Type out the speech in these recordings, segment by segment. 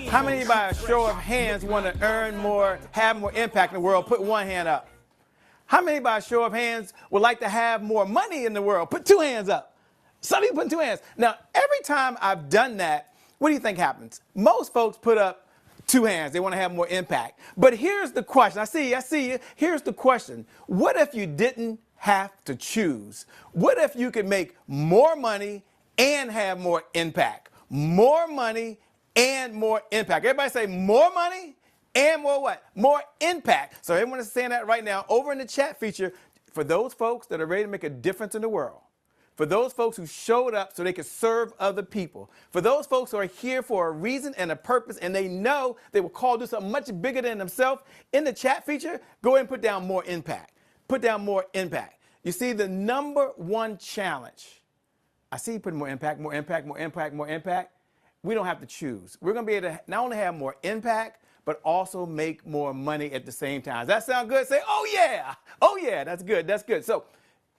How many by a show of hands want to earn more, have more impact in the world? Put one hand up. How many by a show of hands would like to have more money in the world? Put two hands up. Some people put two hands. Now, every time I've done that, what do you think happens? Most folks put up two hands. They want to have more impact. But here's the question. I see you. Here's the question. What if you didn't have to choose? What if you could make more money and have more impact? More money and more impact. Everybody say more money and more what? More impact. So everyone is saying that right now over in the chat feature for those folks that are ready to make a difference in the world. For those folks who showed up so they could serve other people. For those folks who are here for a reason and a purpose and they know they were called to do something much bigger than themselves. In the chat feature, go ahead and put down more impact. Put down more impact. You see, the number one challenge. I see you putting more impact, more impact, more impact, more impact. We don't have to choose. We're going to be able to not only have more impact, but also make more money at the same time. Does that sound good? Say, oh yeah, that's good, that's good. So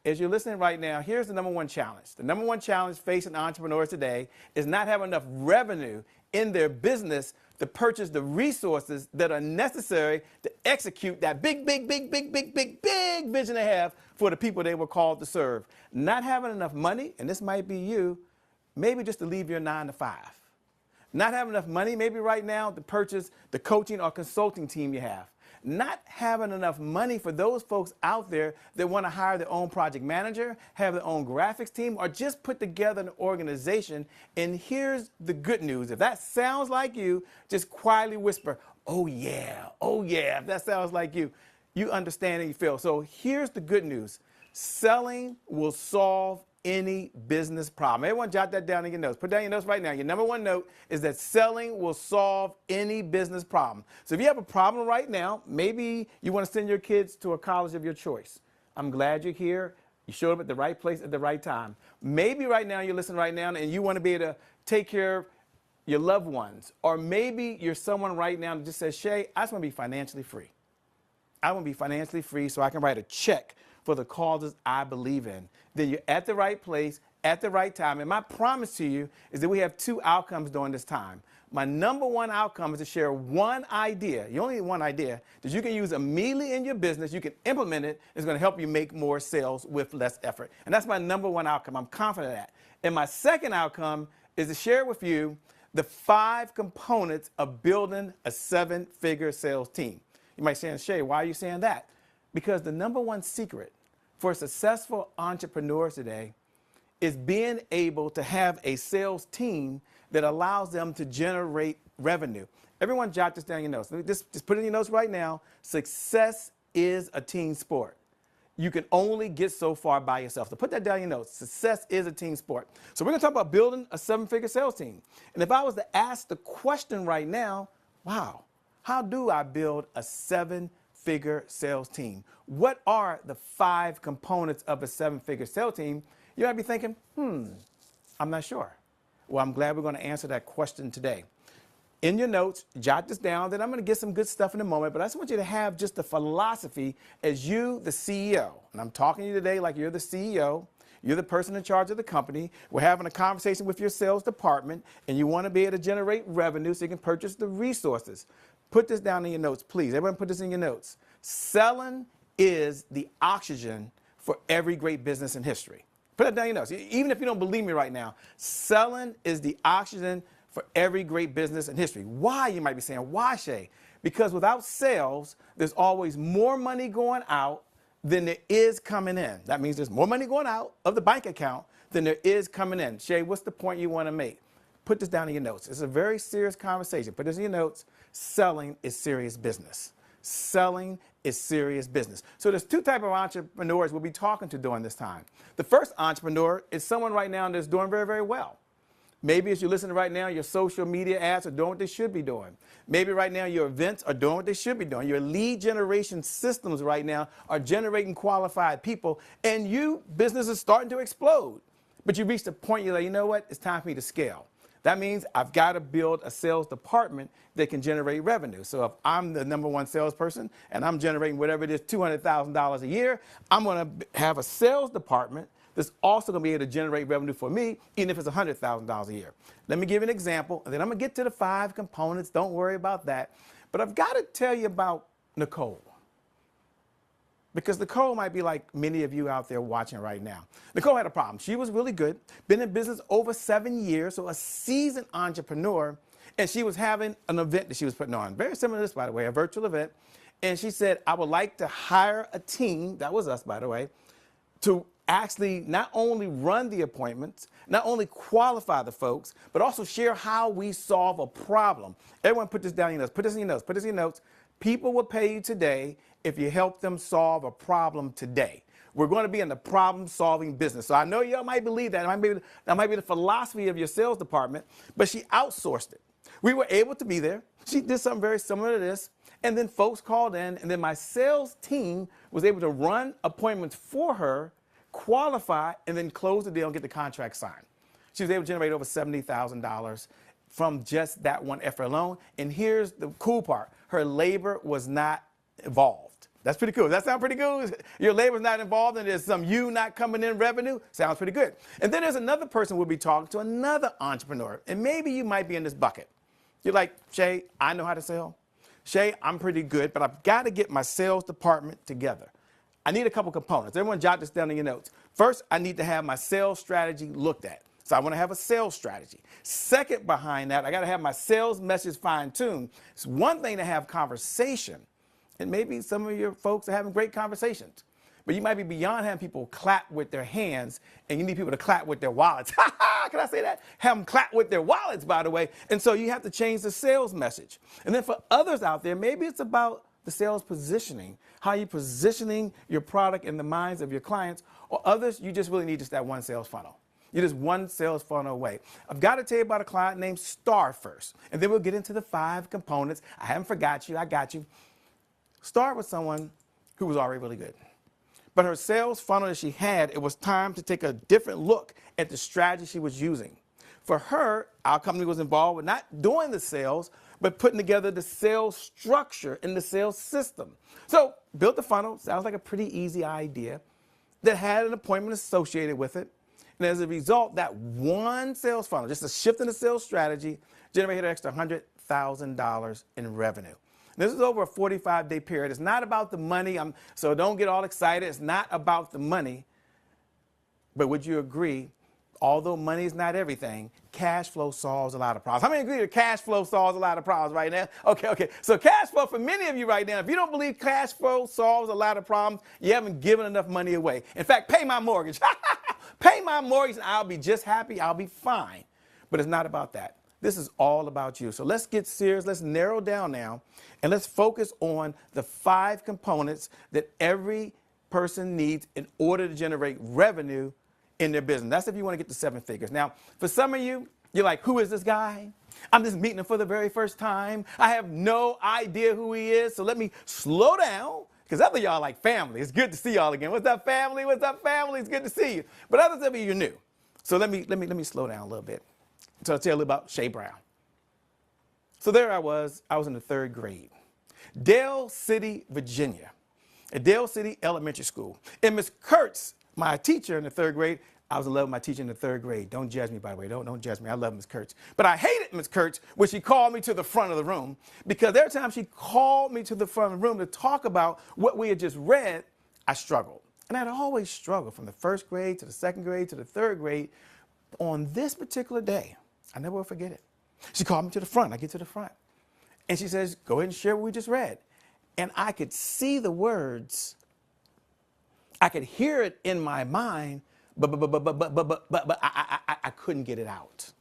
as you're listening right now, here's the number one challenge. The number one challenge facing entrepreneurs today is not having enough revenue in their business to purchase the resources that are necessary to execute that big vision they have for the people they were called to serve. Not having enough money, and this might be you, maybe just to leave your 9 to 5. Not having enough money, maybe right now, to purchase the coaching or consulting team you have. Not having enough money for those folks out there that want to hire their own project manager, have their own graphics team, or just put together an organization. And here's the good news. If that sounds like you, just quietly whisper, oh yeah. If that sounds like you, you understand and you feel. So here's the good news. Selling will solve any business problem. Everyone jot that down in your notes. Put down your notes right now. Your number one note is that selling will solve any business problem. So if you have a problem right now, maybe you want to send your kids to a college of your choice. I'm glad you're here. You showed up at the right place at the right time. Maybe right now you're listening right now and you want to be able to take care of your loved ones. Or maybe you're someone right now that just says, Shay, I just want to be financially free. I want to be financially free so I can write a check for the causes I believe in. Then you're at the right place, at the right time. And my promise to you is that we have two outcomes during this time. My number one outcome is to share one idea. You only need one idea that you can use immediately in your business. You can implement it. It's going to help you make more sales with less effort. And that's my number one outcome. I'm confident of that. And my second outcome is to share with you the 5 components of building a 7-figure sales team. You might say, Shay, why are you saying that? Because the number one secret for successful entrepreneurs today is being able to have a sales team that allows them to generate revenue. Everyone jot this down in your notes. Just put it in your notes right now. Success is a team sport. You can only get so far by yourself. So put that down in your notes. Success is a team sport. So we're going to talk about building a 7-figure sales team. And if I was to ask the question right now, wow, how do I build a 7-figure sales team? What are the 5 components of a 7-figure sales team? You might be thinking, I'm not sure. Well, I'm glad we're going to answer that question today. In your notes, jot this down, then I'm going to get some good stuff in a moment, but I just want you to have just the philosophy as you, the CEO, and I'm talking to you today like you're the CEO, you're the person in charge of the company, we're having a conversation with your sales department, and you want to be able to generate revenue so you can purchase the resources. Put this down in your notes, please. Everyone put this in your notes. Selling is the oxygen for every great business in history. Put that down in your notes. Even if you don't believe me right now, selling is the oxygen for every great business in history. Why, you might be saying, why, Shay? Because without sales, there's always more money going out than there is coming in. That means there's more money going out of the bank account than there is coming in. Shay, what's the point you want to make? Put this down in your notes. It's a very serious conversation. Put this in your notes. Selling is serious business. Selling is serious business. So there's 2 types of entrepreneurs we'll be talking to during this time. The first entrepreneur is someone right now that's doing very, very well. Maybe as you're listening right now, your social media ads are doing what they should be doing. Maybe right now your events are doing what they should be doing. Your lead generation systems right now are generating qualified people, and business is starting to explode. But you reached a point you're like, you know what? It's time for me to scale. That means I've got to build a sales department that can generate revenue. So if I'm the number one salesperson and I'm generating whatever it is, $200,000 a year, I'm going to have a sales department that's also going to be able to generate revenue for me, even if it's $100,000 a year. Let me give you an example, and then I'm going to get to the 5 components. Don't worry about that. But I've got to tell you about Nicole. Because Nicole might be like many of you out there watching right now. Nicole had a problem. She was really good, been in business over 7 years, so a seasoned entrepreneur, and she was having an event that she was putting on. Very similar to this, by the way, a virtual event. And she said, I would like to hire a team, that was us, by the way, to actually not only run the appointments, not only qualify the folks, but also share how we solve a problem. Everyone put this down in your notes, put this in your notes, put this in your notes. People will pay you today if you help them solve a problem today. We're going to be in the problem-solving business. So I know y'all might believe that. That might be the philosophy of your sales department, but she outsourced it. We were able to be there. She did something very similar to this. And then folks called in, and then my sales team was able to run appointments for her, qualify, and then close the deal and get the contract signed. She was able to generate over $70,000 from just that one effort alone. And here's the cool part. Her labor was not involved. That's pretty cool. Does that sound pretty cool? Your labor's not involved and there's some you not coming in revenue? Sounds pretty good. And then there's another person we'll be talking to, another entrepreneur. And maybe you might be in this bucket. You're like, Shay, I know how to sell. Shay, I'm pretty good, but I've got to get my sales department together. I need a couple components. Everyone jot this down in your notes. First, I need to have my sales strategy looked at. So I want to have a sales strategy. Second, behind that, I got to have my sales message fine-tuned. It's one thing to have conversation, and maybe some of your folks are having great conversations, but you might be beyond having people clap with their hands, and you need people to clap with their wallets. Can I say that? Have them clap with their wallets, by the way. And so you have to change the sales message. And then for others out there, maybe it's about the sales positioning, how you're positioning your product in the minds of your clients, or others, you just really need just that one sales funnel. You're just one sales funnel away. I've got to tell you about a client named Star first, and then we'll get into the 5 components. I haven't forgot you. I got you. Start with someone who was already really good. But her sales funnel that she had, it was time to take a different look at the strategy she was using. For her, our company was involved with not doing the sales, but putting together the sales structure and the sales system. So built the funnel, sounds like a pretty easy idea, that had an appointment associated with it. And as a result, that one sales funnel, just a shift in the sales strategy, generated an extra $100,000 in revenue. This is over a 45-day period. It's not about the money, so don't get all excited. It's not about the money. But would you agree, although money is not everything, cash flow solves a lot of problems? How many agree that cash flow solves a lot of problems right now? Okay. So cash flow, for many of you right now, if you don't believe cash flow solves a lot of problems, you haven't given enough money away. In fact, pay my mortgage. Pay my mortgage and I'll be just happy. I'll be fine. But it's not about that. This is all about you. So let's get serious. Let's narrow down now, and let's focus on the 5 components that every person needs in order to generate revenue in their business. That's if you want to get to 7 figures. Now, for some of you, you're like, who is this guy? I'm just meeting him for the very first time. I have no idea who he is. So let me slow down, because other y'all like family. It's good to see y'all again. What's up, family? What's up, family? It's good to see you. But others of you, you're new. So let me slow down a little bit. So I'll tell you a little about Shay Brown. So there I was in the 3rd grade. Dale City, Virginia. At Dale City Elementary School. And Miss Kurtz, my teacher in the 3rd grade, I was in love with my teacher in the 3rd grade. Don't judge me, by the way. Don't judge me. I love Miss Kurtz. But I hated Miss Kurtz when she called me to the front of the room, because every time she called me to the front of the room to talk about what we had just read, I struggled. And I'd always struggled from the 1st grade to the 2nd grade to the 3rd grade. On this particular day, I never will forget it. She called me to the front. I get to the front. And she says, go ahead and share what we just read. And I could see the words. I could hear it in my mind, but I couldn't get it out.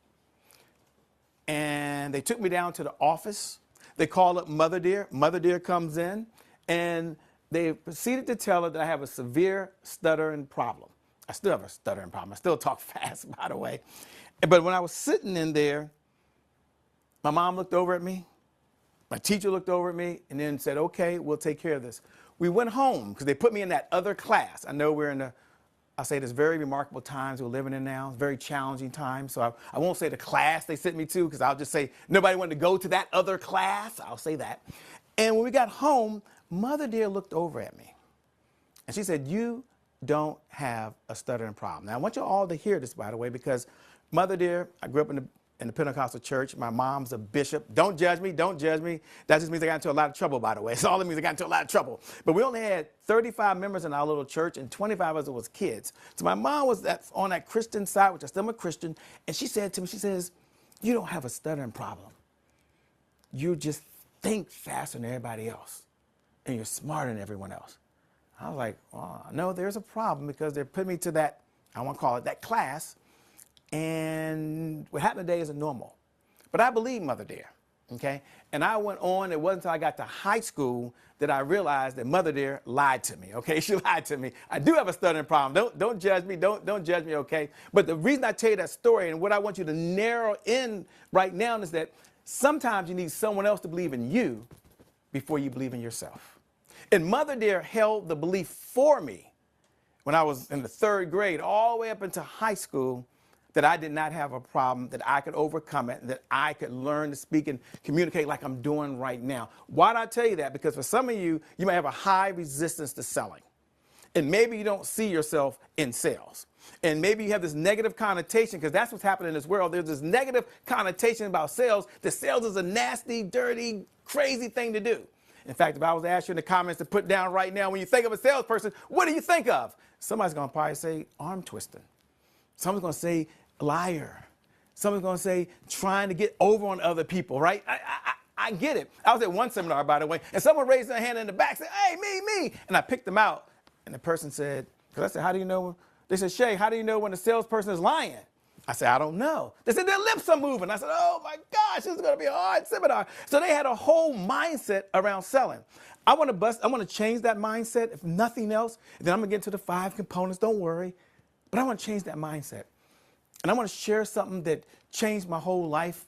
And they took me down to the office. They called up Mother Dear. Mother Dear comes in, and they proceeded to tell her that I have a severe stuttering problem. I still have a stuttering problem. I still talk fast, by the way. But when I was sitting in there, my mom looked over at me, my teacher looked over at me, and then said, okay, we'll take care of this. We went home because they put me in that other class. I know we're in I'll say this very remarkable times we're living in now, very challenging times. So I won't say the class they sent me to, because I'll just say nobody wanted to go to that other class. I'll say that. And when we got home, Mother Dear looked over at me, and she said, you don't have a stuttering problem. Now, I want you all to hear this, by the way, because Mother dear, I grew up in the Pentecostal church. My mom's a bishop. Don't judge me. Don't judge me. That just means I got into a lot of trouble, by the way. It's all it means I got into a lot of trouble. But we only had 35 members in our little church, and 25 of us was kids. So my mom was on that Christian side, which I still am a Christian, and she said to me, she says, you don't have a stuttering problem. You just think faster than everybody else, and you're smarter than everyone else. I was like, oh, no, there's a problem because they put me to that, I want to call it that class, and what happened today isn't normal. But I believe Mother dear, okay? And I went on, it wasn't until I got to high school that I realized that Mother dear lied to me, okay? She lied to me. I do have a stuttering problem. Don't judge me, don't judge me, okay? But the reason I tell you that story and what I want you to narrow in right now is that sometimes you need someone else to believe in you before you believe in yourself. And Mother dear held the belief for me when I was in the 3rd grade all the way up into high school that I did not have a problem, that I could overcome it, and that I could learn to speak and communicate like I'm doing right now. Why do I tell you that? Because for some of you, you might have a high resistance to selling. And maybe you don't see yourself in sales. And maybe you have this negative connotation, because that's what's happening in this world. There's this negative connotation about sales, that sales is a nasty, dirty, crazy thing to do. In fact, if I was to ask you in the comments to put down right now, when you think of a salesperson, what do you think of? Somebody's going to probably say arm twisting. Someone's going to say liar. Someone's going to say trying to get over on other people, right? I get it. I was at one seminar, by the way, and someone raised their hand in the back and said, hey, me. And I picked them out. And the person said, because I said, how do you know? They said, Shay, how do you know when the salesperson is lying? I said, I don't know. They said, their lips are moving. I said, oh my gosh, this is going to be a hard seminar. So they had a whole mindset around selling. I want to change that mindset, if nothing else. And then I'm going to get into the 5 components, don't worry. But I want to change that mindset. And I want to share something that changed my whole life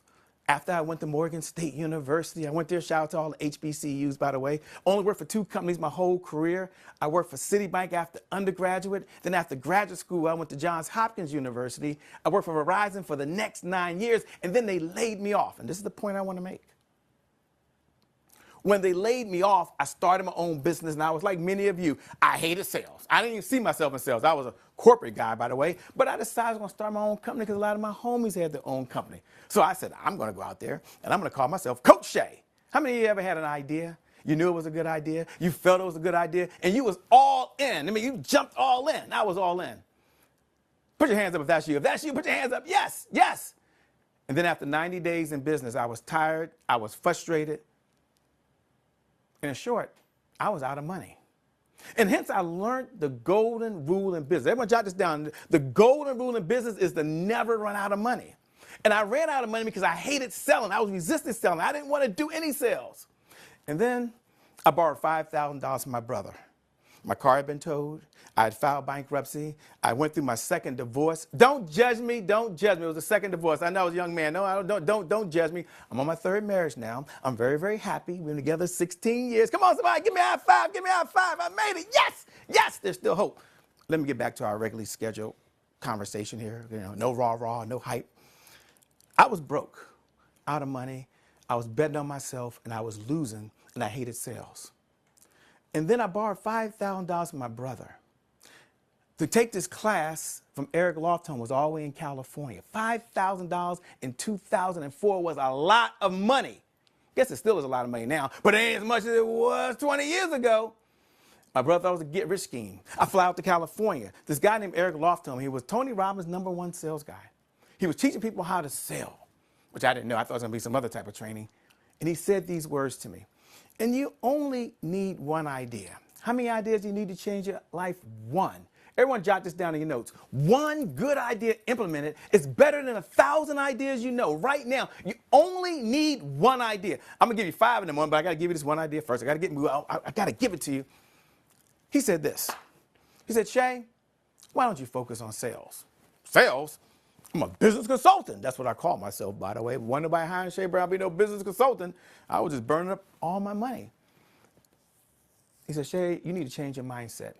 after I went to Morgan State University. I went there, shout out to all the HBCUs, by the way. Only worked for 2 companies my whole career. I worked for Citibank after undergraduate. Then after graduate school, I went to Johns Hopkins University. I worked for Verizon for the next 9 years, and then they laid me off. And this is the point I want to make. When they laid me off, I started my own business, and I was like many of you. I hated sales. I didn't even see myself in sales. I was a corporate guy, by the way, but I decided I was going to start my own company because a lot of my homies had their own company. So I said, I'm going to go out there, and I'm going to call myself Coach Shay. How many of you ever had an idea? You knew it was a good idea. You felt it was a good idea, and you was all in. I mean, you jumped all in. I was all in. Put your hands up if that's you. If that's you, put your hands up. Yes, yes. And then after 90 days in business, I was tired. I was frustrated. In short, I was out of money. And hence I learned the golden rule in business. Everyone jot this down. The golden rule in business is to never run out of money. And I ran out of money because I hated selling. I was resisting selling. I didn't want to do any sales. And then I borrowed $5,000 from my brother. My car had been towed. I had filed bankruptcy. I went through my 2nd divorce. Don't judge me. Don't judge me. It was the 2nd divorce. I know I was a young man. No, don't judge me. I'm on my 3rd marriage now. I'm very, very happy. We've been together 16 years. Come on, somebody, give me a high five. Give me a high five. I made it. Yes, yes, there's still hope. Let me get back to our regularly scheduled conversation here. You know, no rah-rah, no hype. I was broke, out of money. I was betting on myself, and I was losing, and I hated sales. And then I borrowed $5,000 from my brother to take this class from Eric Lofton, was all the way in California. $5,000 in 2004 was a lot of money. Guess it still is a lot of money now, but it ain't as much as it was 20 years ago. My brother thought it was a get-rich scheme. I fly out to California. This guy named Eric Lofton, he was Tony Robbins' #1 sales guy. He was teaching people how to sell, which I didn't know. I thought it was going to be some other type of training. And he said these words to me. And you only need one idea. How many ideas do you need to change your life? One. Everyone jot this down in your notes. One good idea implemented is better than 1,000 ideas you know. Right now, you only need one idea. I'm going to give you 5 in the morning, but I got to give you this one idea first. I got to give it to you. He said this. He said, Shay, why don't you focus on sales? Sales? I'm a business consultant. That's what I call myself, by the way. When nobody hiring Shay Brown be no business consultant, I was just burning up all my money. He said, Shay, you need to change your mindset.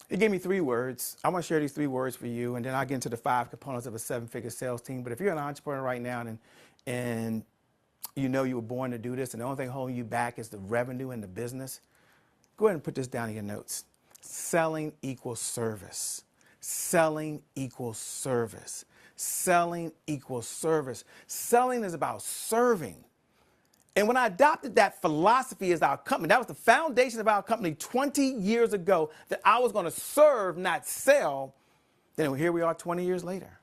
He gave me 3 words. I want to share these 3 words for you, and then I'll get into the 5 components of a 7-figure sales team. But if you're an entrepreneur right now and you know you were born to do this, and the only thing holding you back is the revenue and the business, go ahead and put this down in your notes. Selling equals service. Selling equals service. Selling equals service. Selling is about serving. And when I adopted that philosophy as our company, that was the foundation of our company 20 years ago, that I was going to serve, not sell. Then here we are 20 years later.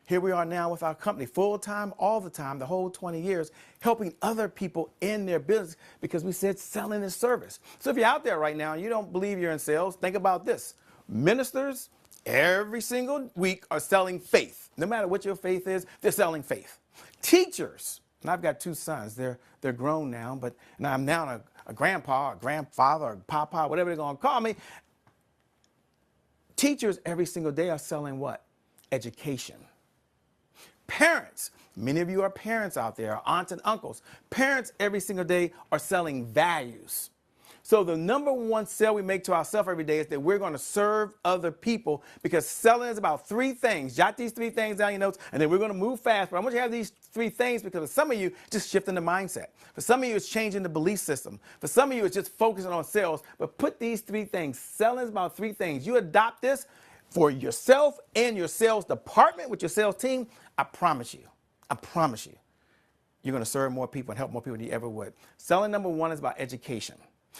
Here we are now with our company, full-time, all the time, the whole 20 years, helping other people in their business because we said selling is service. So if you're out there right now and you don't believe you're in sales, think about this. Ministers every single week are selling faith. No matter what your faith is, they're selling faith. Teachers, and I've got 2 sons, they're grown now, but now I'm now a grandpa, a grandfather, or papa, whatever they're going to call me. Teachers every single day are selling what? Education. Parents, many of you are parents out there, aunts and uncles. Parents every single day are selling values. So the number one sale we make to ourselves every day is that we're going to serve other people, because selling is about 3 things. Jot these 3 things down in your notes, and then we're going to move fast. But I want you to have these 3 things because for some of you, just shifting the mindset. For some of you, it's changing the belief system. For some of you, it's just focusing on sales. But put these 3 things. Selling is about 3 things. You adopt this for yourself and your sales department with your sales team, I promise you, you're going to serve more people and help more people than you ever would. Selling number 1 is about education.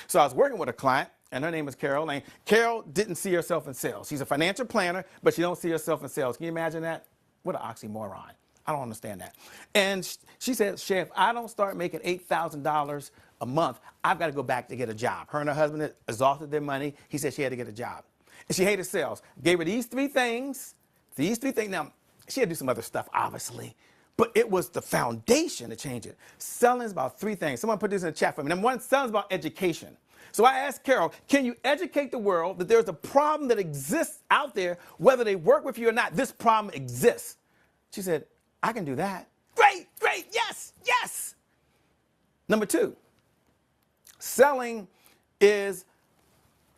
So I was working with a client, and her name is Carol. And Carol didn't see herself in sales. She's a financial planner, but she don't see herself in sales. Can you imagine that? What an oxymoron. I don't understand that. And she said, Chef, I don't start making $8,000 a month, I've got to go back to get a job. Her and her husband had exhausted their money. He said she had to get a job. And she hated sales. Gave her these 3 things. Now, she had to do some other stuff, obviously. But it was the foundation to change it. Selling is about 3 things. Someone put this in the chat for me. Number 1, selling is about education. So I asked Carol, can you educate the world that there's a problem that exists out there, whether they work with you or not? This problem exists. She said, I can do that. Great, yes. Number 2, selling is,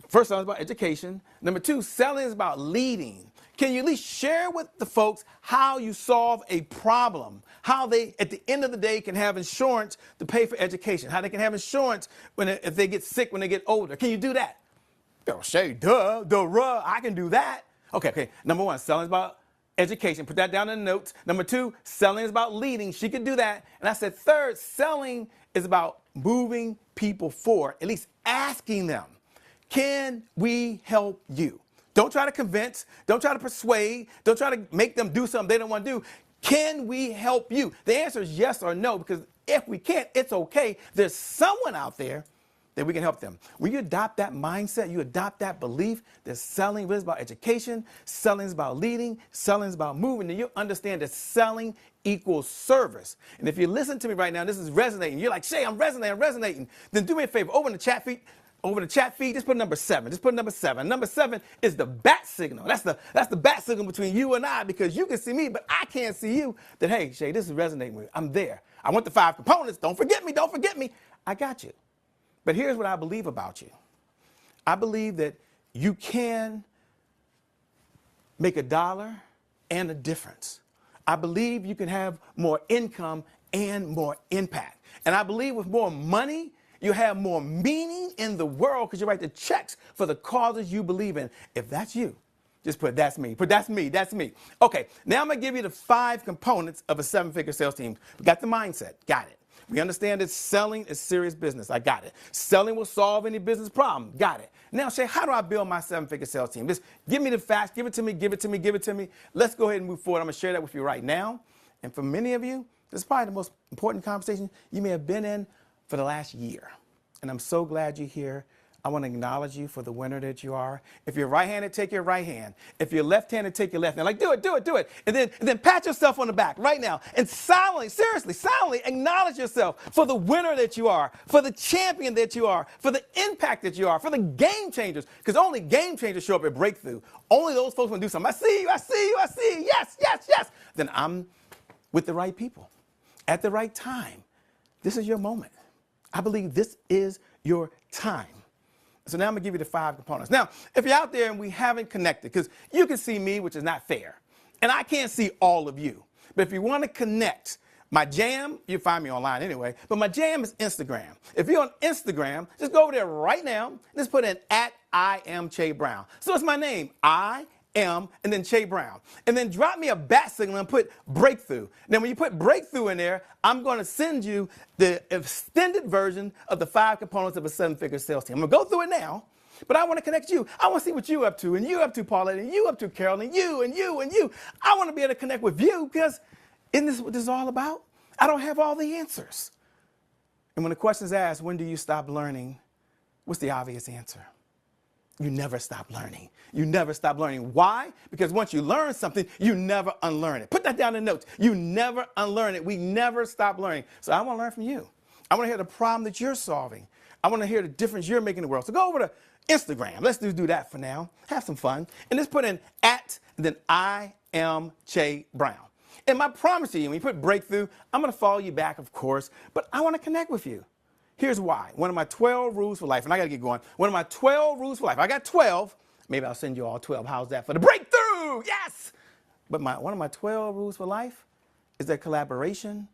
first, selling is about education. Number 2, selling is about leading. Can you at least share with the folks how you solve a problem? How they, at the end of the day, can have insurance to pay for education? How they can have insurance if they get sick when they get older? Can you do that? They'll say, duh, I can do that. Okay. Number 1, selling is about education. Put that down in the notes. Number 2, selling is about leading. She could do that. And I said, 3rd, selling is about moving people forward, at least asking them, can we help you? Don't try to convince. Don't try to persuade. Don't try to make them do something they don't want to do. Can we help you? The answer is yes or no, because if we can't, it's okay. There's someone out there that we can help them. When you adopt that mindset, you adopt that belief that selling is about education, selling is about leading, selling is about moving, then you understand that selling equals service. And if you listen to me right now, this is resonating. You're like, Shay, I'm resonating. Then do me a favor, over in the chat feed, just put number 7. Just put number 7. Number 7 is the bat signal. That's the bat signal between you and I, because you can see me, but I can't see you. That, hey, Shay, this is resonating with me. I'm there. I want the 5 components. Don't forget me. I got you. But here's what I believe about you. I believe that you can make $1 and a difference. I believe you can have more income and more impact. And I believe with more money, you have more meaning in the world because you write the checks for the causes you believe in. If that's you, just put that's me. Put that's me. Okay, now I'm going to give you the 5 components of a 7-figure sales team. We got the mindset. Got it. We understand that selling is serious business. I got it. Selling will solve any business problem. Got it. Now, Shay, how do I build my 7-figure sales team? Just give me the facts. Give it to me. Let's go ahead and move forward. I'm going to share that with you right now. And for many of you, this is probably the most important conversation you may have been in for the last year. And I'm so glad you're here. I want to acknowledge you for the winner that you are. If you're right-handed, take your right hand. If you're left-handed, take your left hand. Like, do it. And then pat yourself on the back right now. And silently acknowledge yourself for the winner that you are, for the champion that you are, for the impact that you are, for the game changers. Because only game changers show up at Breakthrough. Only those folks want to do something. I see you. Yes. Then I'm with the right people at the right time. This is your moment. I believe this is your time. So now I'm going to give you the 5 components. Now, if you're out there and we haven't connected, because you can see me, which is not fair, and I can't see all of you. But if you want to connect, My jam, you find me online anyway, but my jam is Instagram. If you're on Instagram, just go over there right now, just put in @I am Che Brown. So it's my name, I am, and then Che Brown. And then drop me a bat signal and put breakthrough. Now when you put breakthrough in there, I'm going to send you the extended version of the 5 components of a 7-figure sales team. I'm going to go through it now. But I want to connect you. I want to see what you're up to, and you're up to, Paulette, and you up to, Carol, and you, and you, and you. I want to be able to connect with you because isn't this what this is all about? I don't have all the answers. And when the question is asked, when do you stop learning? What's the obvious answer? You never stop learning. You never stop learning. Why? Because once you learn something, you never unlearn it. Put that down in the notes. You never unlearn it. We never stop learning. So I want to learn from you. I want to hear the problem that you're solving. I want to hear the difference you're making in the world. So go over to Instagram. Let's do that for now. Have some fun. And just put in @ and then I am Che Brown. And my promise to you, when you put breakthrough, I'm going to follow you back, of course, but I want to connect with you. Here's why. One of my 12 rules for life, and I got to get going. One of my 12 rules for life. I got 12. Maybe I'll send you all 12. How's that for the breakthrough? Yes! But one of my 12 rules for life is that collaboration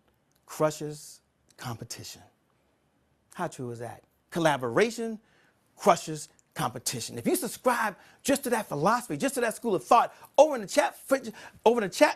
crushes competition. How true is that? Collaboration crushes competition. If you subscribe just to that philosophy, just to that school of thought, over in the chat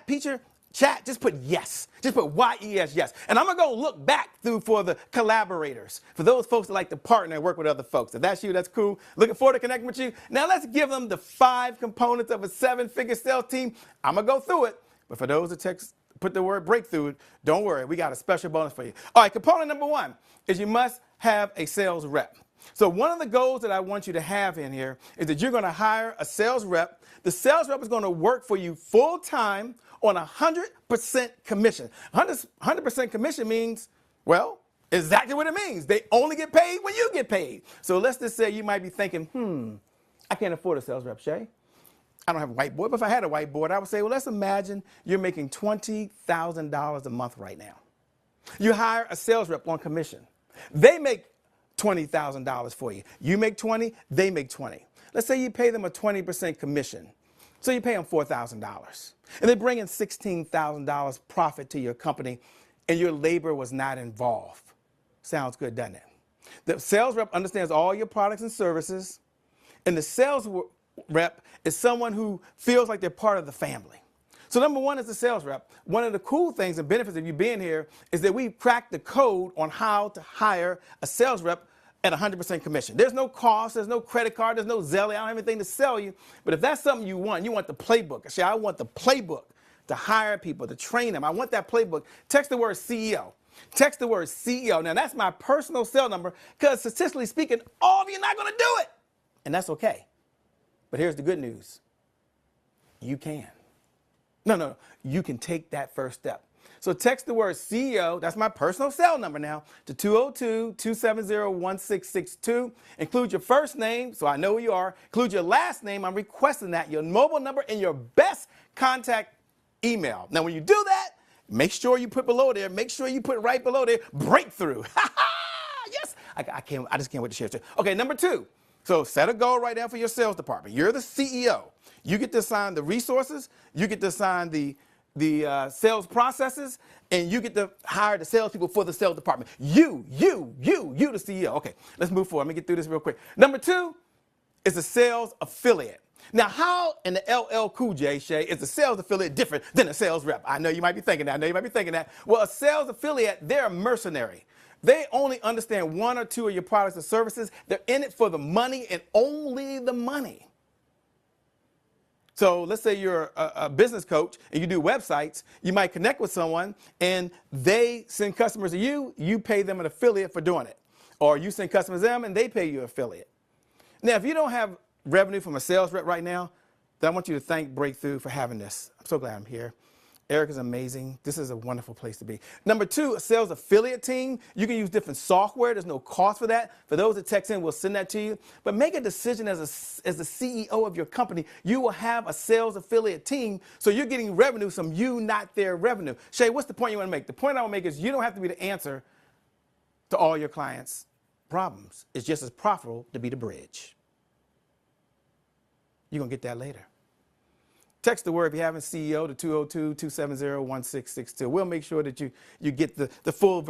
feature, just put yes. Just put YES, yes. And I'm going to go look back through for the collaborators, for those folks that like to partner and work with other folks. If that's you, that's cool. Looking forward to connecting with you. Now let's give them the 5 components of a 7-figure sales team. I'm going to go through it. But for those that put the word breakthrough, don't worry. We got a special bonus for you. All right, component number 1 is you must have a sales rep. So one of the goals that I want you to have in here is that you're going to hire a sales rep. The sales rep is going to work for you full-time on 100% commission. 100% commission means, well, exactly what it means. They only get paid when you get paid. So let's just say you might be thinking, I can't afford a sales rep, Shay. I don't have a whiteboard, but if I had a whiteboard, I would say, well, let's imagine you're making $20,000 a month right now. You hire a sales rep on commission. They make $20,000 for you. You make 20, they make 20. Let's say you pay them a 20% commission. So you pay them $4,000. And they bring in $16,000 profit to your company, and your labor was not involved. Sounds good, doesn't it? The sales rep understands all your products and services, and the sales rep is someone who feels like they're part of the family. So number 1 is the sales rep. One of the cool things and benefits of you being here is that we've cracked the code on how to hire a sales rep at 100% commission. There's no cost, there's no credit card, there's no Zelle, I don't have anything to sell you. But if that's something you want the playbook. I want the playbook to hire people, to train them. I want that playbook. Text the word CEO. Text the word CEO. Now that's my personal cell number because statistically speaking, all of you are not going to do it. And that's okay. But here's the good news. You can. No, you can take that first step. So text the word CEO, that's my personal cell number now, to 202-270-1662. Include your first name, so I know who you are. Include your last name, I'm requesting that, your mobile number, and your best contact email. Now when you do that, make sure you put below there, make sure you put right below there, breakthrough. Yes, I just can't wait to share it with you. Okay, number 2. So set a goal right now for your sales department. You're the CEO. You get to assign the resources, you get to assign the sales processes, and you get to hire the salespeople for the sales department. You, the CEO. Okay, let's move forward. Let me get through this real quick. Number 2 is a sales affiliate. Now, how in the LL Cool J, Shay, is a sales affiliate different than a sales rep? I know you might be thinking that. Well, a sales affiliate, they're a mercenary. They only understand 1 or 2 of your products or services. They're in it for the money and only the money. So let's say you're a business coach and you do websites. You might connect with someone and they send customers to you. You pay them an affiliate for doing it. Or you send customers to them and they pay you an affiliate. Now, if you don't have revenue from a sales rep right now, then I want you to thank Breakthrough for having this. I'm so glad I'm here. Eric is amazing. This is a wonderful place to be. Number 2, a sales affiliate team. You can use different software. There's no cost for that. For those that text in, we'll send that to you. But make a decision as the CEO of your company. You will have a sales affiliate team, so you're getting revenue from you, not their revenue. Shay, what's the point you want to make? The point I want to make is you don't have to be the answer to all your clients' problems. It's just as profitable to be the bridge. You're going to get that later. text the word if you haven't CEO to 202-270-1662. We'll make sure that you get the full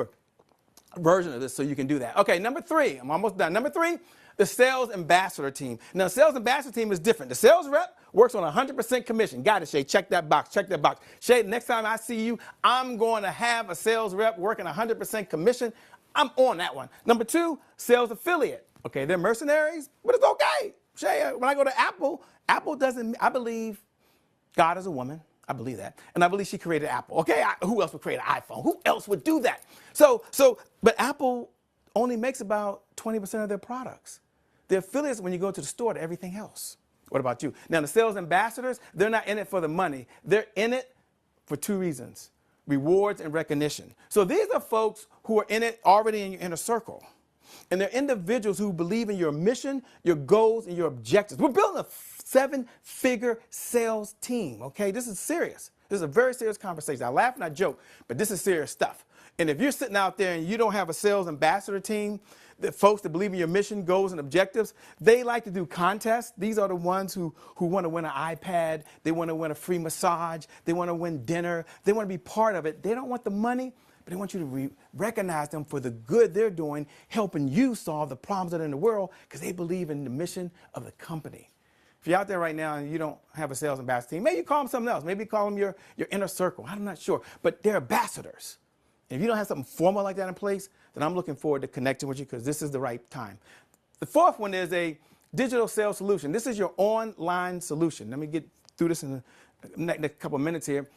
version of this so you can do that. Okay, number 3. I'm almost done. Number 3, the sales ambassador team. Now, sales ambassador team is different. The sales rep works on 100% commission. Got it, Shay. Check that box. Check that box. Shay, next time I see you, I'm going to have a sales rep working 100% commission. I'm on that one. Number 2, sales affiliate. Okay, they're mercenaries, but it's okay. Shay, when I go to Apple, Apple doesn't, I believe God is a woman. I believe that. And I believe she created Apple. Okay, who else would create an iPhone? Who else would do that? But Apple only makes about 20% of their products. The affiliates, when you go to the store, to everything else. What about you? Now, the sales ambassadors, they're not in it for the money. They're in it for 2 reasons: rewards and recognition. So these are folks who are in it already in your inner circle. And they're individuals who believe in your mission, your goals, and your objectives. We're building a 7-figure sales team, okay? This is serious. This is a very serious conversation. I laugh and I joke, but this is serious stuff. And if you're sitting out there and you don't have a sales ambassador team, the folks that believe in your mission, goals, and objectives, they like to do contests. These are the ones who want to win an iPad. They want to win a free massage. They want to win dinner. They want to be part of it. They don't want the money, but they want you to recognize them for the good they're doing, helping you solve the problems that are in the world because they believe in the mission of the company. If you're out there right now and you don't have a sales ambassador team, maybe you call them something else. Maybe you call them your inner circle. I'm not sure. But they're ambassadors. If you don't have something formal like that in place, then I'm looking forward to connecting with you because this is the right time. The 4th one is a digital sales solution. This is your online solution. Let me get through this in the next couple of minutes here.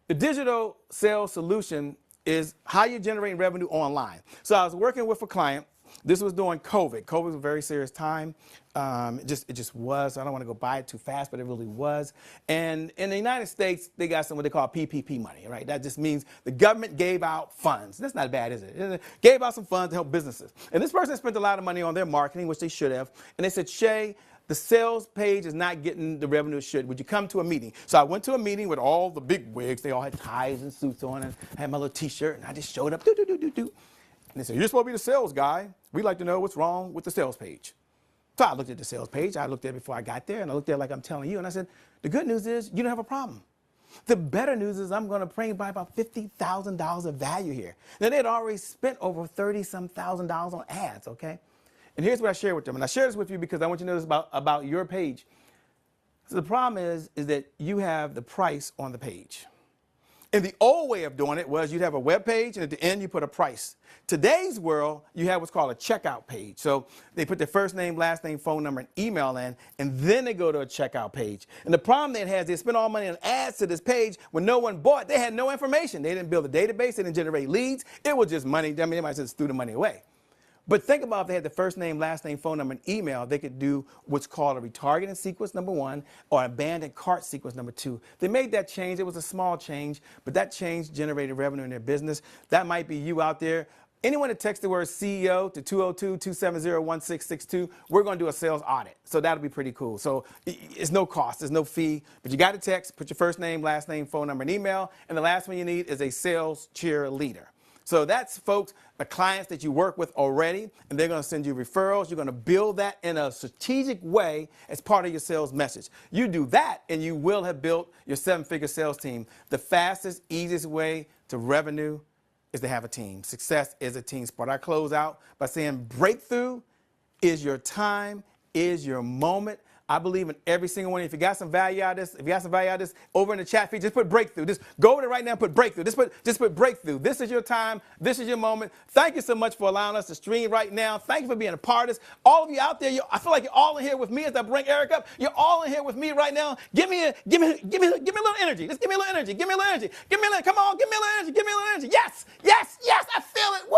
The digital sales solution is how you're generating revenue online. So I was working with a client. This was during COVID. COVID was a very serious time. It just was. I don't want to go by it too fast, but it really was. And in the United States, they got what they call PPP money, right? That just means the government gave out funds. That's not bad, is it? Gave out some funds to help businesses. And this person spent a lot of money on their marketing, which they should have. And they said, Shay, the sales page is not getting the revenue it should. Would you come to a meeting? So I went to a meeting with all the big wigs. They all had ties and suits on, and I had my little T-shirt, and I just showed up. And they said, you're supposed to be the sales guy. We'd like to know what's wrong with the sales page. So I looked at the sales page. I looked at it before I got there, and I looked at it like I'm telling you. And I said, the good news is you don't have a problem. The better news is I'm going to bring by about $50,000 of value here. Now, they had already spent over $30-some thousand on ads, okay? And here's what I shared with them. And I share this with you because I want you to know this about your page. So the problem is that you have the price on the page. And the old way of doing it was you'd have a web page, and at the end you put a price. Today's world, you have what's called a checkout page. So they put their first name, last name, phone number, and email in, and then they go to a checkout page. And the problem they had is they spent all money on ads to this page when no one bought. They had no information. They didn't build a database. They didn't generate leads. It was just money. I mean, they might just threw the money away. But think about if they had the first name, last name, phone number, and email, they could do what's called a retargeting sequence, number 1, or abandoned cart sequence, number 2. They made that change. It was a small change, but that change generated revenue in their business. That might be you out there. Anyone that texts the word CEO to 202-270-1662, we're going to do a sales audit. So that'll be pretty cool. So it's no cost. There's no fee. But you got to text, put your first name, last name, phone number, and email. And the last one you need is a sales cheerleader. So that's, folks, the clients that you work with already, and they're going to send you referrals. You're going to build that in a strategic way as part of your sales message. You do that, and you will have built your 7-figure sales team. The fastest, easiest way to revenue is to have a team. Success is a team sport. I close out by saying breakthrough is your time, is your moment. I believe in every single one. If you got some value out of this, over in the chat feed, just put breakthrough. Just go over there right now and put breakthrough. Just put breakthrough. This is your time. This is your moment. Thank you so much for allowing us to stream right now. Thank you for being a part of this. All of you out there, I feel like you're all in here with me as I bring Eric up. You're all in here with me right now. Give me a little energy. Just give me a little energy. Give me a little energy. Come on, give me a little energy. Give me a little energy. Yes, I feel it. Woo!